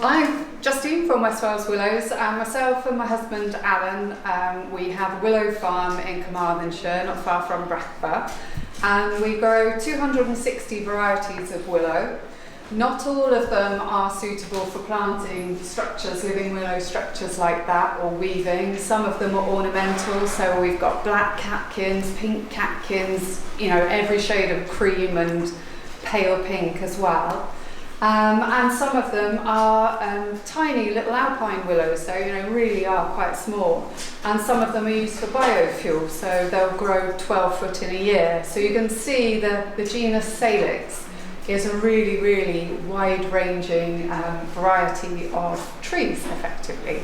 I'm Justine from West Wales Willows, and myself and my husband Alan, we have a willow farm in Carmarthenshire, not far from Bradford, and we grow 260 varieties of willow. Not all of them are suitable for planting structures, living willow structures like that, or weaving. Some of them are ornamental, so we've got black catkins, pink catkins, every shade of cream and pale pink as well. And some of them are tiny little alpine willows, so really are quite small. And some of them are used for biofuel, so they'll grow 12 foot in a year. So you can see the genus Salix is a really, really wide-ranging variety of trees, effectively.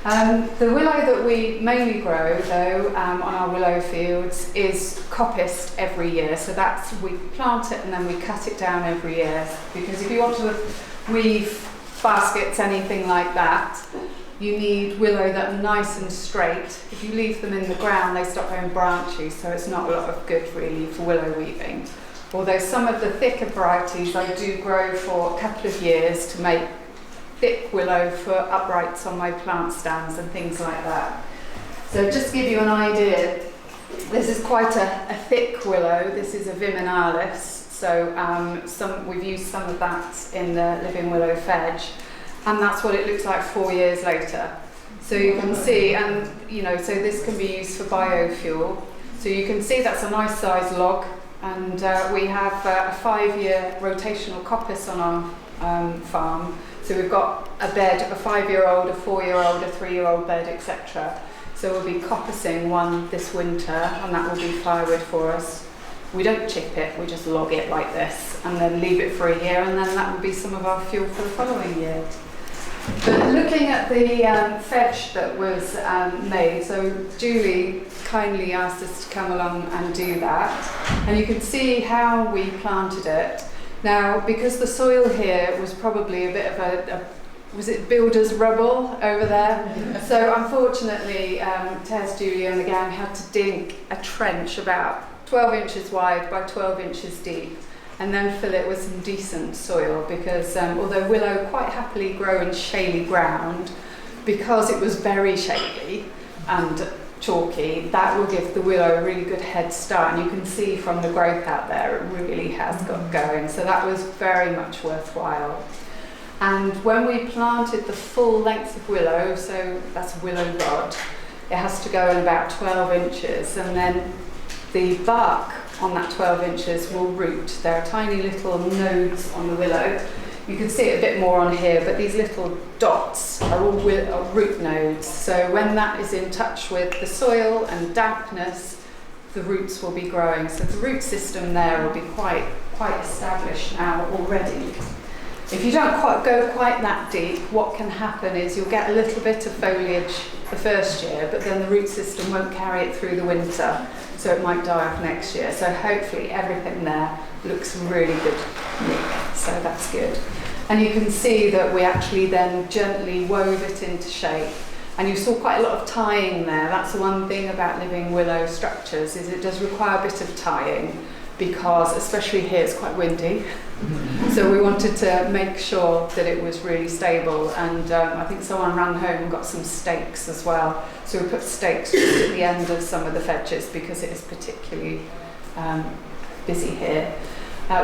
The willow that we mainly grow, though, on our willow fields is coppiced every year. So we plant it and then we cut it down every year. Because if you want to weave baskets, anything like that, you need willow that are nice and straight. If you leave them in the ground, they start going branchy, so it's not a lot of good, really, for willow weaving. Although some of the thicker varieties I do grow for a couple of years to make thick willow for uprights on my plant stands and things like that. So just to give you an idea, this is quite a thick willow. This is a viminalis, so we've used some of that in the living willow fedge, and that's what it looks like 4 years later. So you can see, and so this can be used for biofuel. So you can see that's a nice sized log, and we have a 5-year rotational coppice on our farm. So we've got a bed, a 5-year-old, a 4-year-old, a 3-year-old bed, etc. So we'll be coppicing one this winter, and that will be firewood for us. We don't chip it, we just log it like this, and then leave it for a year, and then that will be some of our fuel for the following year. But looking at the fedge that was made, so Julie kindly asked us to come along and do that, and you can see how we planted it. Now, because the soil here was probably a bit of was it builder's rubble over there? So unfortunately, Tez, Julie and the gang had to dig a trench about 12 inches wide by 12 inches deep, and then fill it with some decent soil, because although willow quite happily grow in shaly ground, because it was very shaly and chalky, that will give the willow a really good head start, and you can see from the growth out there it really has got going, so that was very much worthwhile. And when we planted the full length of willow, so that's a willow rod, it has to go in about 12 inches, and then the bark on that 12 inches will root. There are tiny little nodes on the willow. You can see it a bit more on here, but these little dots are all root nodes. So when that is in touch with the soil and dampness, the roots will be growing. So the root system there will be quite established now already. If you don't go quite that deep, what can happen is you'll get a little bit of foliage the first year, but then the root system won't carry it through the winter, so it might die off next year. So hopefully everything there looks really good, Nick, so that's good. And you can see that we actually then gently wove it into shape. And you saw quite a lot of tying there. That's the one thing about living willow structures, is it does require a bit of tying, because especially here it's quite windy. So we wanted to make sure that it was really stable, and I think someone ran home and got some stakes as well. So we put stakes just at the end of some of the fedges, because it is particularly busy here,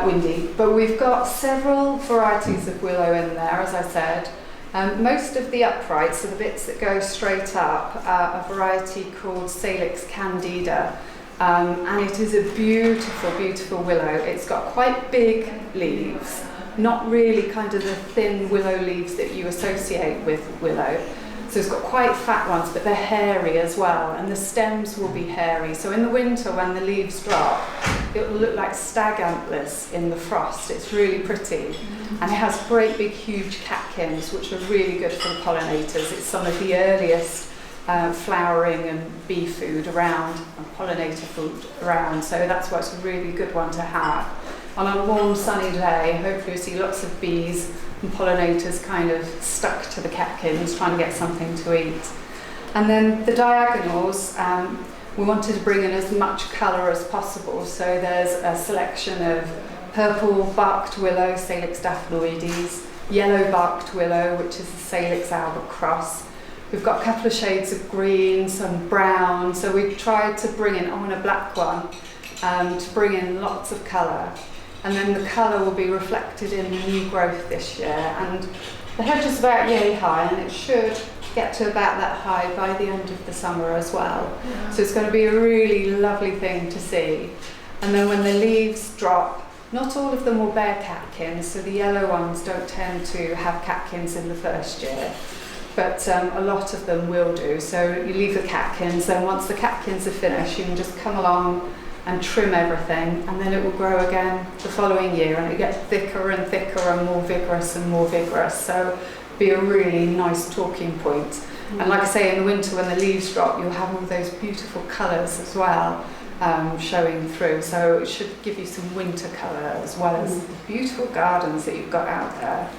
windy. But we've got several varieties of willow in there, as I said. Most of the uprights, so the bits that go straight up, are a variety called Salix candida. And it is a beautiful, beautiful willow. It's got quite big leaves, not really kind of the thin willow leaves that you associate with willow. So it's got quite fat ones, but they're hairy as well, and the stems will be hairy. So in the winter, when the leaves drop, it will look like stag antlers in the frost. It's really pretty. And it has great big huge catkins, which are really good for the pollinators. It's some of the earliest flowering and bee food around, and pollinator food around, so that's why it's a really good one to have. On a warm sunny day, hopefully you'll see lots of bees and pollinators kind of stuck to the catkins trying to get something to eat. And then the diagonals, we wanted to bring in as much colour as possible, so there's a selection of purple-barked willow, Salix daphnoides, yellow-barked willow, which is the Salix albert cross. We've got a couple of shades of green, some brown, so we've tried to bring in, a black one, to bring in lots of colour. And then the colour will be reflected in the new growth this year. And the hedge is about yay high, and it should get to about that high by the end of the summer as well. Yeah. So it's going to be a really lovely thing to see. And then when the leaves drop, not all of them will bear catkins, so the yellow ones don't tend to have catkins in the first year, but a lot of them will do. So you leave the catkins, then once the catkins are finished, you can just come along and trim everything, and then it will grow again the following year, and it gets thicker and thicker and more vigorous and more vigorous. So be a really nice talking point. Mm-hmm. And like I say, in the winter when the leaves drop, you'll have all those beautiful colours as well showing through. So it should give you some winter colour as well as the beautiful gardens that you've got out there.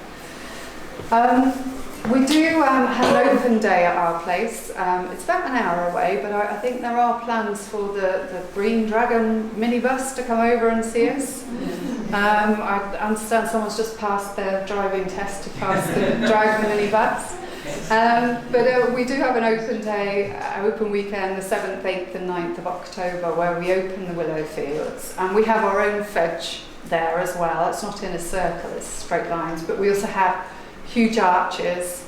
We do have an open day at our place. It's about an hour away, but I think there are plans for the Green Dragon minibus to come over and see us. I understand someone's just passed their driving test to pass the Dragon minibus. But we do have an open day, open weekend, the 7th, 8th and 9th of October, where we open the willow fields. And we have our own fudge there as well. It's not in a circle, it's straight lines, but we also have huge arches.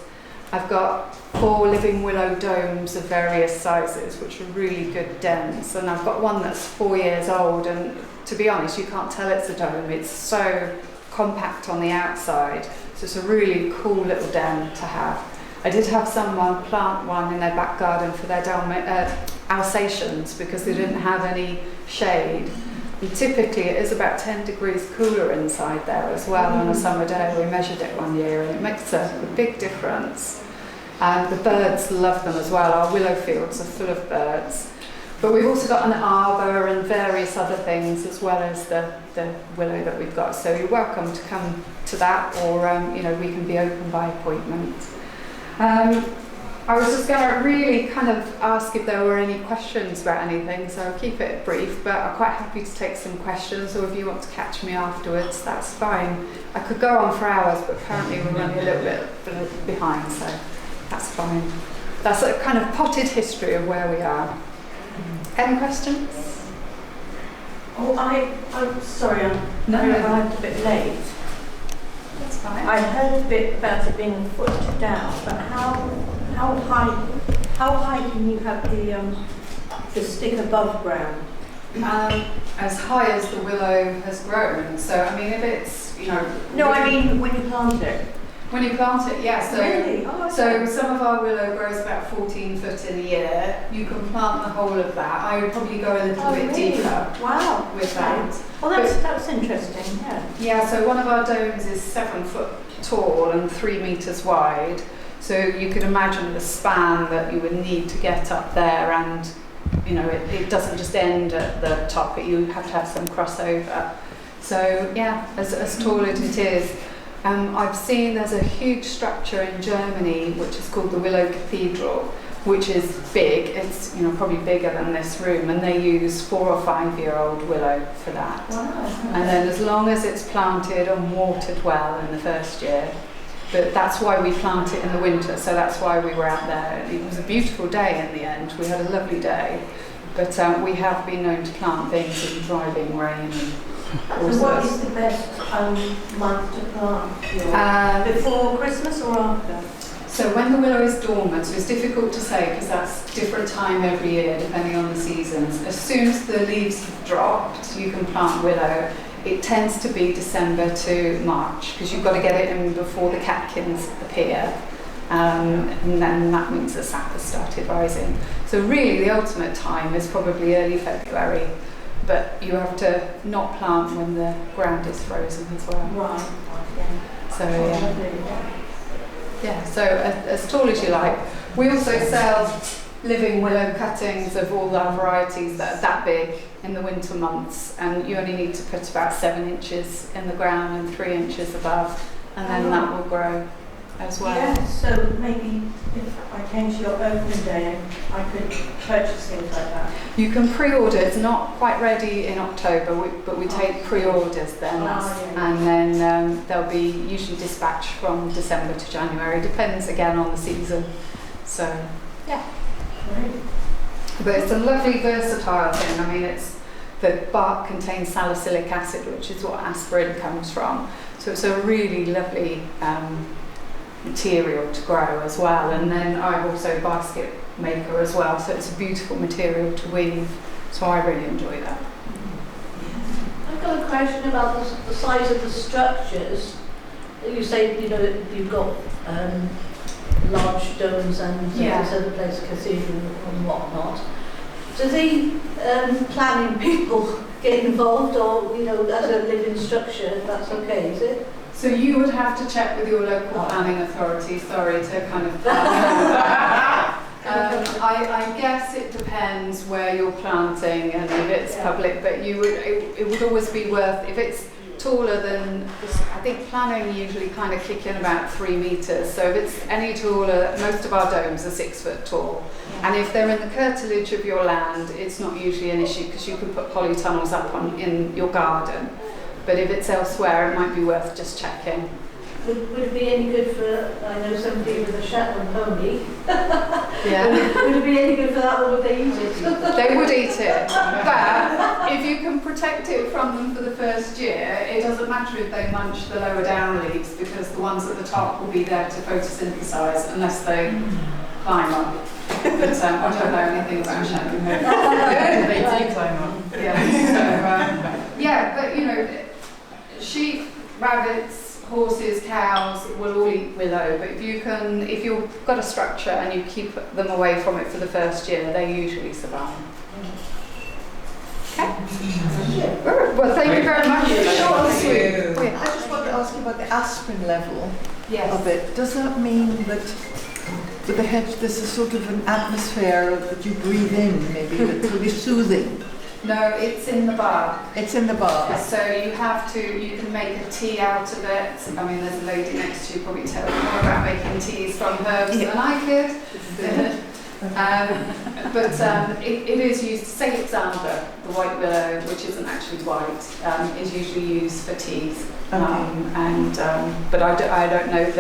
I've got 4 living willow domes of various sizes, which are really good dens, and I've got one that's 4 years old, and to be honest, you can't tell it's a dome. It's so compact on the outside, so it's a really cool little den to have. I did have someone plant one in their back garden for their Alsatians because they didn't have any shade. And typically it is about 10 degrees cooler inside there as well on a summer day. We measured it one year and it makes a big difference. And the birds love them as well. Our willow fields are full of birds. But we've also got an arbour and various other things as well as the willow that we've got. So you're welcome to come to that, or we can be open by appointment. I was just going to really kind of ask if there were any questions about anything, so I'll keep it brief, but I'm quite happy to take some questions, or if you want to catch me afterwards, that's fine. I could go on for hours, but apparently we're running a little bit behind, so that's fine. That's a kind of potted history of where we are. Any questions? Oh, I'm sorry, I arrived a bit late. That's fine. I heard a bit about it being a foot down, but how high can you have the stick above ground? As high as the willow has grown. So I mean, if it's No, I mean when you plant it. When you plant it, yeah. So, really? Oh, okay. So some of our willow grows about 14 foot in a year. You can plant the whole of that. I would probably go a little bit really? Deeper. Wow. With that. Well, that's interesting. Yeah. Yeah. So one of our domes is 7 foot tall and 3 meters wide. So you could imagine the span that you would need to get up there, and it doesn't just end at the top. You have to have some crossover. So yeah, as tall as it is. I've seen there's a huge structure in Germany which is called the Willow Cathedral, which is big. It's probably bigger than this room, and they use 4 or 5 year old willow for that. Wow. And then as long as it's planted and watered well in the first year, but that's why we plant it in the winter. So that's why we were out there. It was a beautiful day in the end. We had a lovely day, but we have been known to plant things in driving rain. And so what is the best month to plant? Before Christmas or after? So when the willow is dormant, so it's difficult to say because that's different time every year depending on the seasons. As soon as the leaves have dropped, you can plant willow. It tends to be December to March because you've got to get it in before the catkins appear. And then that means the sap has started rising. So really the ultimate time is probably early February. But you have to not plant when the ground is frozen as well. Right. So yeah. So as tall as you like. We also sell living willow cuttings of all our varieties that are that big in the winter months, and you only need to put about 7 inches in the ground and 3 inches above, and then that will grow as well. Yeah, so maybe if I came to your open day, I could purchase things like that. You can pre-order. It's not quite ready in October, but we take pre-orders then, and then they'll be usually dispatched from December to January. Depends again on the season. So yeah. Great. But it's a lovely versatile thing. I mean, the bark contains salicylic acid, which is what aspirin comes from. So it's a really lovely material to grow as well. And then I'm also a basket maker as well, so it's a beautiful material to weave. So I really enjoy that. I've got a question about the size of the structures. You say, you know, you've got large domes and there's other places, cathedral and whatnot. Do the planning people get involved, or, you know, as a living structure, that's okay, is it? So you would have to check with your local planning authority, sorry to kind of... I guess it depends where you're planting and if it's public, but it would always be worth, if it's taller than, I think planning usually kind of kick in about 3 metres, so if it's any taller, most of our domes are 6 foot tall. And if they're in the curtilage of your land, it's not usually an issue because you can put polytunnels up in your garden. But if it's elsewhere, it might be worth just checking. Would it be any good for, I know somebody with a Shetland pony. Yeah. Would it be any good for that, or would they eat it? They would eat it. But if you can protect it from them for the first year, it doesn't matter if they munch the lower down leaves because the ones at the top will be there to photosynthesize unless they climb up. But I don't know anything about Shetland ponies. They do climb up. Yeah. So, yeah, but you know, sheep, rabbits, horses, cows will all eat willow, but if you've got a structure and you keep them away from it for the first year, they usually survive. Okay. Well, thank you very much. Short and sweet. sweet. I just want to ask you about the aspirin level Yes. of it. Does that mean that with the hedge there's a sort of an atmosphere that you breathe in, maybe, that will be soothing? No, it's in the bark. It's in the bark. So you can make a tea out of it. I mean, there's a lady next to you probably tell you more about making teas from herbs than I could. It is used, Alexander, the white willow, which isn't actually white, is usually used for teas. But I don't know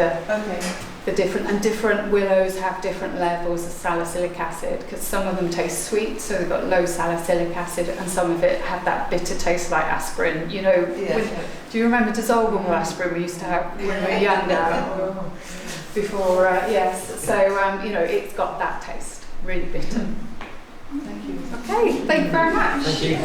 the different willows have different levels of salicylic acid because some of them taste sweet, so they've got low salicylic acid, and some of it have that bitter taste like aspirin. You know, do you remember dissolvable aspirin we used to have when we were younger? Before, yes. So you know, it's got that taste, really bitter. Thank you. Okay, thank you very much. Thank you.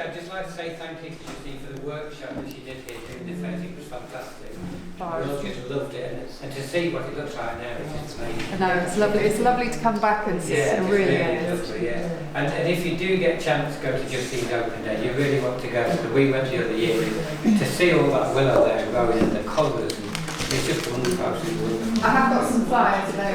I'd just like to say thank you to Justine for the workshop that she did here during this. I think it was fantastic. We all just loved it, and to see what it looks like now is just amazing. No, it's lovely. It's lovely to come back and see. Yeah, it really is. Lovely, yeah. And if you do get a chance to go to Justine's Open Day, you really want to go. So we went the other year to see all that willow there growing and the colours. It's just wonderful, absolutely wonderful. I have got some flyers today.